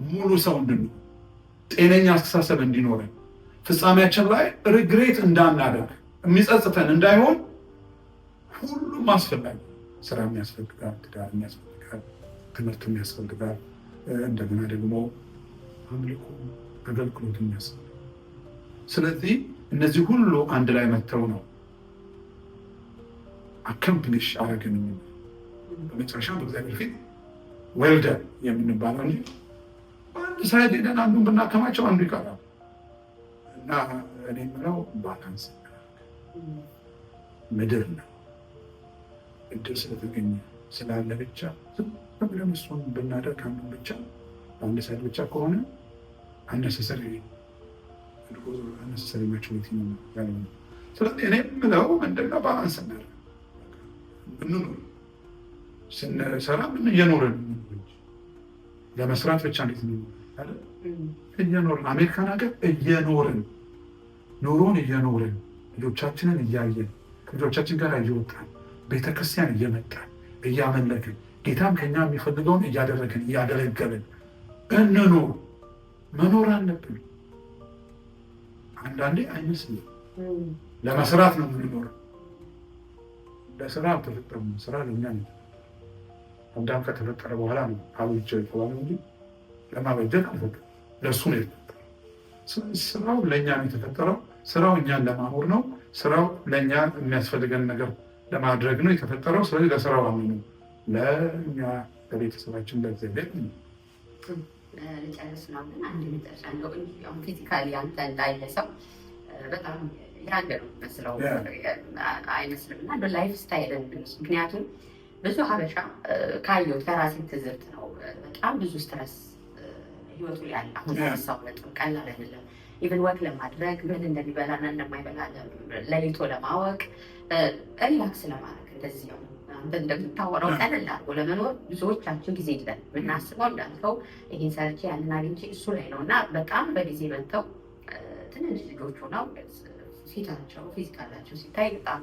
ሙሉ ሰው እንድንሆን፣ ጤነኛ አስተሳሰብ እንዲኖረን፣ ፍጻሜያችን ላይ ሪግሬት እንዳናደርግ፣ የሚጸጽተን እንዳይሆን ሁሉም አስፈላጊ። ስራ የሚያስፈልጋል፣ ትዳር የሚያስፈልጋል፣ ትምህርት የሚያስፈልጋል፣ እንደገና ደግሞ አምልኮ አገልግሎት የሚያስፈልጋል። ስለዚህ እነዚህ ሁሉ አንድ ላይ መጥተው ነው አካምፕሊሽ አረግን በመጨረሻ በእግዚአብሔር ፊት ዌልደን የምንባለው እንጂ አንድ ሳይድ ሄደን አንዱን ብናከማቸው አንዱ ይቀራል። እና እኔ የምለው ባላንስ ምድር ነው። እድል ስለተገኘ ስላለ ብቻ ዝም ብለን እሱን ብናደርግ አንዱን ብቻ በአንድ ሳይድ ብቻ ከሆነ አነሰሰሪ ማቹሪቲ ነው። ስለዚህ እኔ የምለው ምንድነው ባላንስ እናደርግ እንኑር። ስንሰራ ምን እየኖርን ለመስራት ብቻ እንዴት ነው እየኖርን አሜሪካን ሀገር እየኖርን ኑሮን እየኖርን ልጆቻችንን እያየን ከልጆቻችን ጋር እየወጣን ቤተክርስቲያን እየመጣን እያመለክን ጌታም ከኛ የሚፈልገውን እያደረግን እያገለገልን እንኑር። መኖር አለብን። አንዳንዴ አይመስልም ለመስራት ነው የምንኖረው። ለስራ አልተፈጠረም። ስራ ለእኛ ነው። አዳም ከተፈጠረ በኋላ ነው አብጀ የተባለ እንጂ ለማበጀት አልተፈጠረም። ለእሱ ነው የተፈጠረው። ስራው ለእኛ ነው የተፈጠረው። ስራው እኛን ለማኖር ነው። ስራው ለእኛ የሚያስፈልገን ነገር ለማድረግ ነው የተፈጠረው። ስለዚህ ለስራው አምኑ፣ ለእኛ ለቤተሰባችን ለእግዚአብሔር ነው። ልጨርስ ነው ግን አንድ መጨረሻ ነው። አሁን ፊዚካሊ አንተ እንዳየ ሰው በጣም ያንገ ነው መስለው አይመስልም እና በላይፍ ስታይል ምክንያቱም ብዙ ሀበሻ ካየሁት ከራሴ ትዝብት ነው። በጣም ብዙ ስትረስ ህይወቱ ያለ አሁን ሰው በጣም ቀላል አይደለም። ኢቨን ወክ ለማድረግ ምን እንደሚበላና እንደማይበላ ለይቶ ለማወቅ ሪላክስ ለማድረግ እንደዚህ ነው። አንተ እንደምታወራው ቀለል አድርጎ ለመኖር ብዙዎቻችን ጊዜ የለን። ብናስበው እንዳልከው ይህን ሰርቼ ያንን አግኝቼ እሱ ላይ ነው እና በጣም በጊዜ መጥተው ትንንሽ ልጆች ሆነው ፊታቸው ፊዚካላቸው ሲታይ በጣም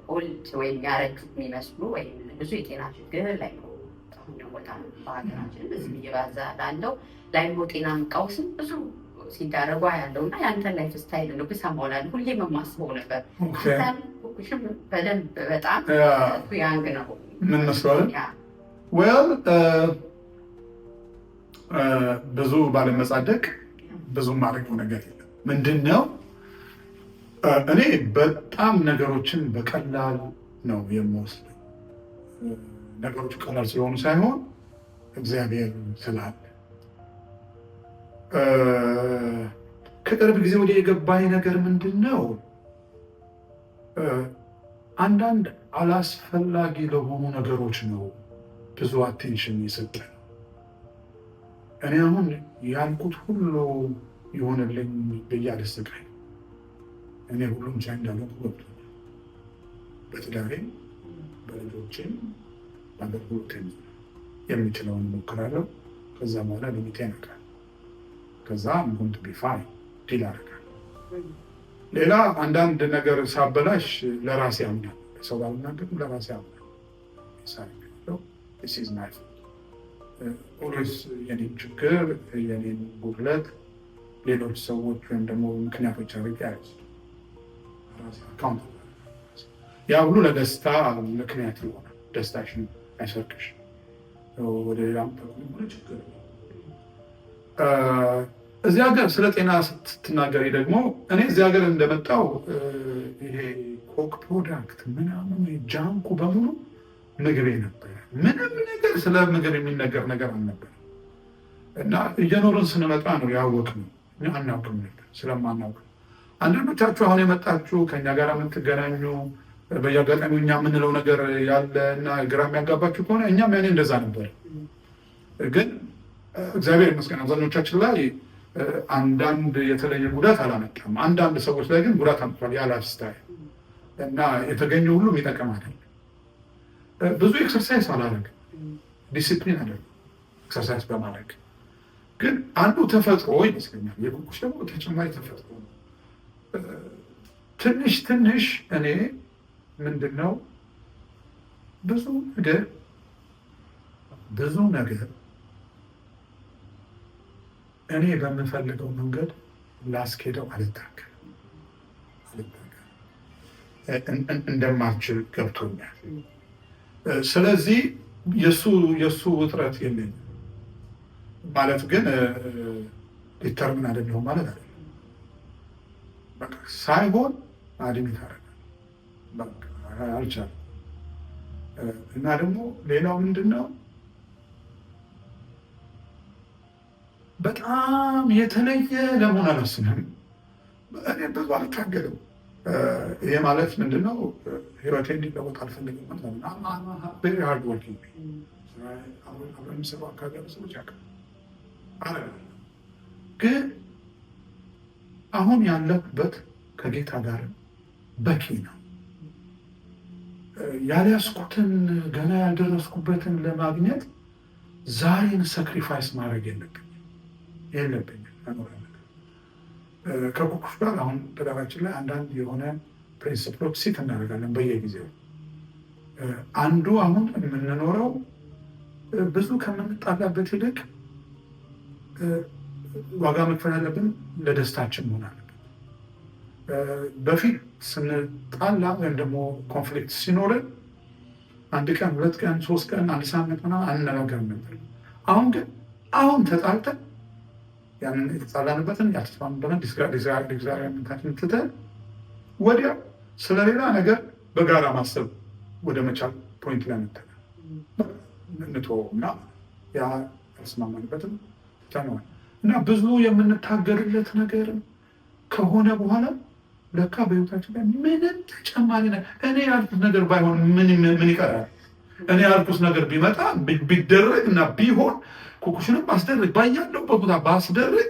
ኦልድ ወይም ያረጁ የሚመስሉ ወይም ብዙ የጤና ችግር ላይ ነው። አሁን ደግሞ በጣም በሀገራችን በዚህ እየባዛ ላለው ላይሞ ጤናም ቀውስም ብዙ ሲዳረጓ ያለው እና ያንተን ላይፍ ስታይል ነው ብሰማው እላለሁ። ሁሌም የማስበው ነበር። ሽም በደንብ በጣም ያንግ ነው። ምን መስሏል? ዌል ብዙ ባለመጻደቅ ብዙ ማድረገው ነገር የለም። ምንድን ነው እኔ በጣም ነገሮችን በቀላል ነው የምወስደው። ነገሮች ቀላል ስለሆኑ ሳይሆን እግዚአብሔር ስላለ። ከቅርብ ጊዜ ወዲህ የገባኝ ነገር ምንድን ነው አንዳንድ አላስፈላጊ ለሆኑ ነገሮች ነው ብዙ አቴንሽን የሰጠ ነው። እኔ አሁን ያልኩት ሁሉ የሆነልኝ ብዬ አልሰቃይም። እኔ ሁሉም ቻይ እንዳልሆንኩ ገብቶኛል። በትዳሬም በልጆቼም በአገልግሎቴም የሚችለውን እሞክራለሁ። ከዛ በኋላ ሊሚቴን አውቃለሁ። ከዛ ምንት ቢፋይ ዲል አደርጋለሁ። ሌላ አንዳንድ ነገር ሳበላሽ ለራሴ አምናለሁ። ሰው ባልናገርም ለራሴ አምናለሁ። ኦልዌይስ የኔን ችግር የኔን ጉድለት ሌሎች ሰዎች ወይም ደግሞ ምክንያቶች አድርጌ ያ ሁሉ ለደስታ ምክንያት ይሆናል። ደስታሽን አይሰርቅሽ። ወደ ሌላም ሆነ ችግር እዚህ ሀገር ስለ ጤና ስትናገሪ ደግሞ እኔ እዚህ ሀገር እንደመጣው ይሄ ኮክ ፕሮዳክት ምናምን ጃንኩ በሙሉ ምግቤ ነበረ። ምንም ነገር ስለ ምግብ የሚነገር ነገር አልነበረ እና እየኖርን ስንመጣ ነው ያወቅነው። አናውቅም ነበር ስለማናውቅ። አንዳንዶቻችሁ አሁን የመጣችሁ ከኛ ጋር የምትገናኙ በየአጋጣሚው እኛ የምንለው ነገር ያለ እና ግራ የሚያጋባችሁ ከሆነ እኛም ያኔ እንደዛ ነበር። ግን እግዚአብሔር ይመስገን አብዛኞቻችን ላይ አንዳንድ የተለየ ጉዳት አላመጣም። አንዳንድ ሰዎች ላይ ግን ጉዳት አምጥቷል። ላይፍ ስታይል እና የተገኘ ሁሉም ይጠቀማል። ብዙ ኤክሰርሳይዝ አላደረግም። ዲሲፕሊን አደረግም ኤክሰርሳይዝ በማድረግ ግን አንዱ ተፈጥሮ ይመስለኛል። የኩኩሽ ደግሞ ተጨማሪ ተፈጥሮ ነው። ትንሽ ትንሽ እኔ ምንድነው ብዙ ነገር እኔ በምፈልገው መንገድ ላስኬደው አልታገል እንደማልችል ገብቶኛል። ስለዚህ የእሱ ውጥረት የለኝም ማለት ግን ዲተርሚን አይደለሁም ማለት አይደለም። በቃ ሳይሆን አድሚት አደርጋለሁ አልቻለም። እና ደግሞ ሌላው ምንድነው በጣም የተለየ ለመሆን አላስብም። እኔ ብዙ አልታገልም። ይሄ ማለት ምንድነው ህይወቴ እንዲለወጥ አልፈልግም ማለት ነው። ሃርድ ወርኪንግ አብረን ሰው አካባቢ ያሉ ሰዎች ያውቃል። ግን አሁን ያለሁበት ከጌታ ጋር በቂ ነው። ያልያዝኩትን ገና ያልደረስኩበትን ለማግኘት ዛሬን ሳክሪፋይስ ማድረግ የለብኝም መኖር ከኩኩሽ ጋር አሁን በዳራችን ላይ አንዳንድ የሆነ ፕሪንስፕሎች ሴት እናደርጋለን በየጊዜው። አንዱ አሁን የምንኖረው ብዙ ከምንጣላበት ይልቅ ዋጋ መክፈል ያለብን ለደስታችን መሆን አለበት። በፊት ስንጣላ ወይም ደግሞ ኮንፍሊክት ሲኖርን 1 ቀን 2 ቀን 3 ቀን 1 ሳምንት ምናምን አንነጋገርም ነበር። አሁን ግን ተጣልተን ያንን የተጣላንበትን ያልተስማማንበትን ዲስአግሪመንታችንን ትተን ወዲያው ስለሌላ ነገር በጋራ ማሰብ ወደ መቻል ፖይንት ላይ እንተወውና ያ ያልተስማማንበትን ተነዋል እና ብዙ የምንታገልለት ነገር ከሆነ በኋላ ለካ በህይወታችን ላይ ምንም ተጨማሪ ነገር እኔ ያልኩት ነገር ባይሆን ምን ይቀራል? እኔ ያልኩት ነገር ቢመጣ ቢደረግ እና ቢሆን ኩኩሽንም ባስደርግ ባያለሁበት ቦታ ባስደርግ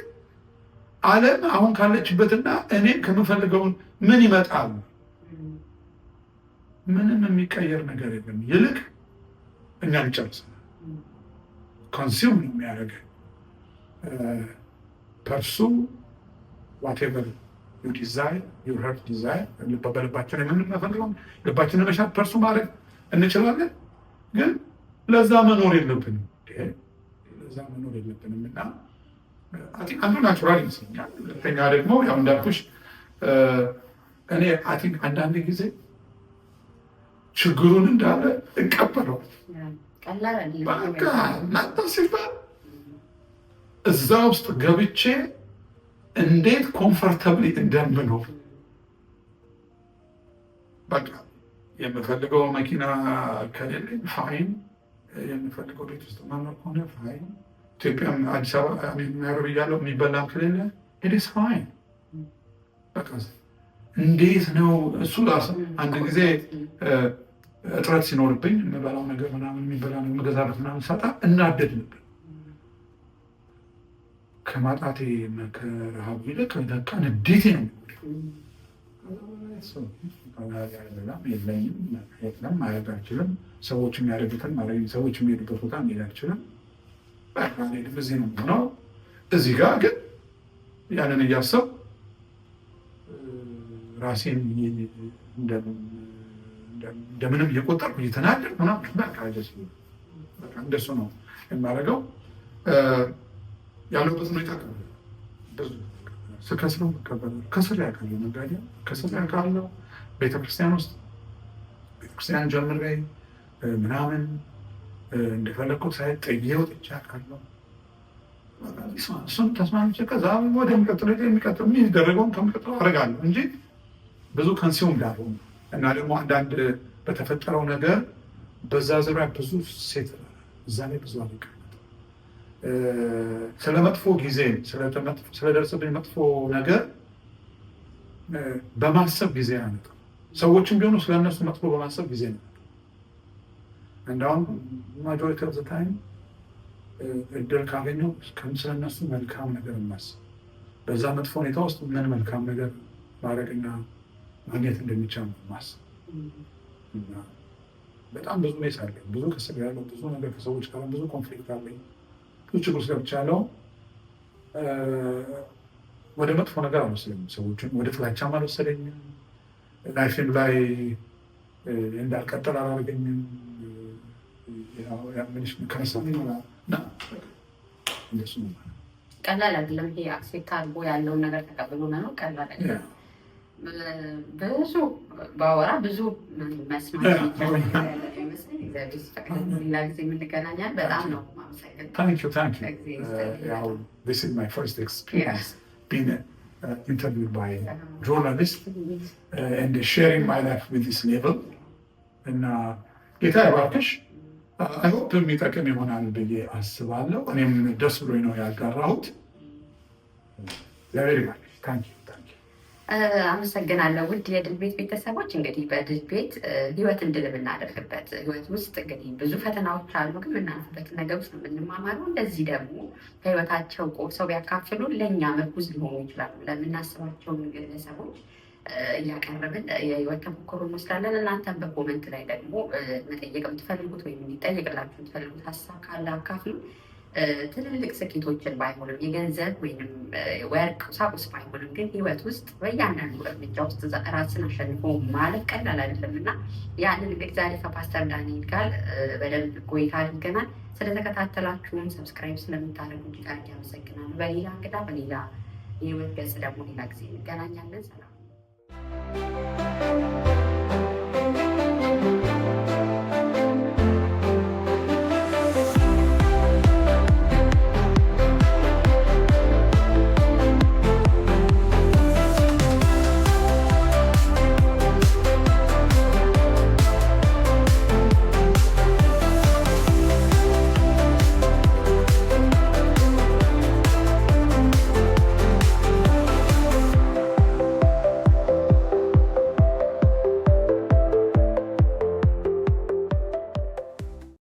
ዓለም አሁን ካለችበትና እኔም ከምፈልገውን ምን ይመጣል? ምንም የሚቀየር ነገር የለም። ይልቅ እኛን ይጨርሰናል። ኮንሱም ነው የሚያደርገን። ፐርሱ ዋቴቨር ዩ ዲዛይር ዩ ሀርት ዲዛይር በልባችን የምንፈልገውን ልባችንን መሻት ፐርሱ ማድረግ እንችላለን። ግን ለዛ መኖር የለብንም እና አንዱ ናቹራል ይመስለኛል። ሁለተኛ ደግሞ ያው እንዳልኩሽ እኔ አንዳንድ ጊዜ ችግሩን እንዳለ እቀበለው በቃ እናንተ ሲባል እዛ ውስጥ ገብቼ እንዴት ኮምፈርተብሊ እንደምኖር በቃ የምፈልገው መኪና ከሌለኝ ፋይን፣ የምፈልገው ቤት ውስጥ መኖር ከሆነ ፋይን፣ ኢትዮጵያም አዲስ አበባ ናይሮቢ እያለሁ የሚበላም ከሌለ ኢትስ ፋይን። በቃ እንዴት ነው እሱ ራሱ አንድ ጊዜ እጥረት ሲኖርብኝ የምበላው ነገር ምናምን የሚበላ የምገዛበት ምናምን ሳጣ እናደድ ነበር። ከማጣቴ ከረሃቡ ይልቅ በቃ ንዴቴ ነው። የለም ማድረግ አልችልም። ሰዎች የሚያደርጉትን ሰዎች የሚሄዱበት ቦታ መሄድ አልችልም። እዚህ ነው የምሆነው። እዚህ ጋር ግን ያንን እያሰብ ራሴን እንደምንም እየቆጠርኩ እየተናደድኩ ምናምን በቃ እንደሱ ነው የማደርገው። ያለበት ሁኔታ ስከስረው ከስር ያውቃለሁ፣ ነጋዴ ከስር ያውቃለሁ። ቤተክርስቲያን ውስጥ ቤተክርስቲያን ጀምሬ ምናምን እንደፈለግኩት ሳይ ጥዬ ወጥቼ አውቃለሁ። እሱን ተስማምቼ ከዛ ወደሚቀጥለው የሚደረገውን ከሚቀጥለው አደርጋለሁ እንጂ ብዙ ከንሲውም እንዳልሆነ እና ደግሞ አንዳንድ በተፈጠረው ነገር በዛ ዙሪያ ብዙ ሴት እዛ ላይ ብዙ አልቀ ስለ መጥፎ ጊዜ ስለደረሰብኝ መጥፎ ነገር በማሰብ ጊዜ ያመጣ ሰዎችም ቢሆኑ ስለነሱ መጥፎ በማሰብ ጊዜ ነው። እንደውም ማጆሪቲ ኦፍ ዘ ታይም እድል ካገኘው ስለነሱ መልካም ነገር ማሰብ፣ በዛ መጥፎ ሁኔታ ውስጥ ምን መልካም ነገር ማድረግና ማግኘት እንደሚቻል ማሰብ። በጣም ብዙ ሜስ አለኝ፣ ብዙ ከስር ያለው ብዙ ነገር ከሰዎች ጋር ብዙ ኮንፍሊክት አለኝ፣ ብዙ ችግር ገብቻለሁ። ወደ መጥፎ ነገር አልወሰደኝም። ሰዎችን ወደ ጥላቻም አልወሰደኝም። ላይፌም ላይ እንዳልቀጠል አላደረገኝም። ቀላል አይደለም ይሄ አክሴፕት አድርጎ ያለውን ነገር ተቀብሎ ነው። ቀላል አይደለም። ብዙ ባወራ ብዙ መስማት ይመስለኝ። ሌላ ጊዜ የምንገናኛለን። በጣም ነው This is my first experience being interviewed by a journalist and sharing my life with this level. እና ጌታ ይባርክሽ። አይሆፕ የሚጠቅም ይሆናል ብዬ አስባለሁ። እኔም ደስ ብሎኝ ነው ያጋራሁት። አመሰግናለሁ። ውድ የድል ቤት ቤተሰቦች፣ እንግዲህ በድል ቤት ህይወትን ድል የምናደርግበት ህይወት ውስጥ እንግዲህ ብዙ ፈተናዎች አሉ፣ ግን የምናልፍበት ነገር ውስጥ የምንማማረው። እንደዚህ ደግሞ ከህይወታቸው ቆርሰው ቢያካፍሉ ለእኛ ምርኩዝ ሊሆኑ ይችላሉ። ለምናስባቸው ግለሰቦች እያቀረብን የህይወት ተሞክሮ እንወስዳለን። እናንተም በኮመንት ላይ ደግሞ መጠየቅ የምትፈልጉት ወይም እንዲጠየቅላችሁ የምትፈልጉት ሀሳብ ካለ አካፍሉ። ትልልቅ ስኬቶችን ባይሆንም የገንዘብ ወይም ወርቅ ቁሳቁስ ባይሆንም ግን ህይወት ውስጥ በእያንዳንዱ እርምጃ ውስጥ ራስን አሸንፎ ማለፍ ቀላል አይደለም እና ያንን እንግዲህ ዛሬ ከፓስተር ዳንኤል ጋር በደንብ ቆይታ አድርገናል። ስለተከታተላችሁን ሰብስክራይብ ስለምታደርጉ እጅግ አድርጌ አመሰግናለሁ። በሌላ እንግዳ በሌላ የህይወት ገጽ ደግሞ ሌላ ጊዜ እንገናኛለን። ሰላም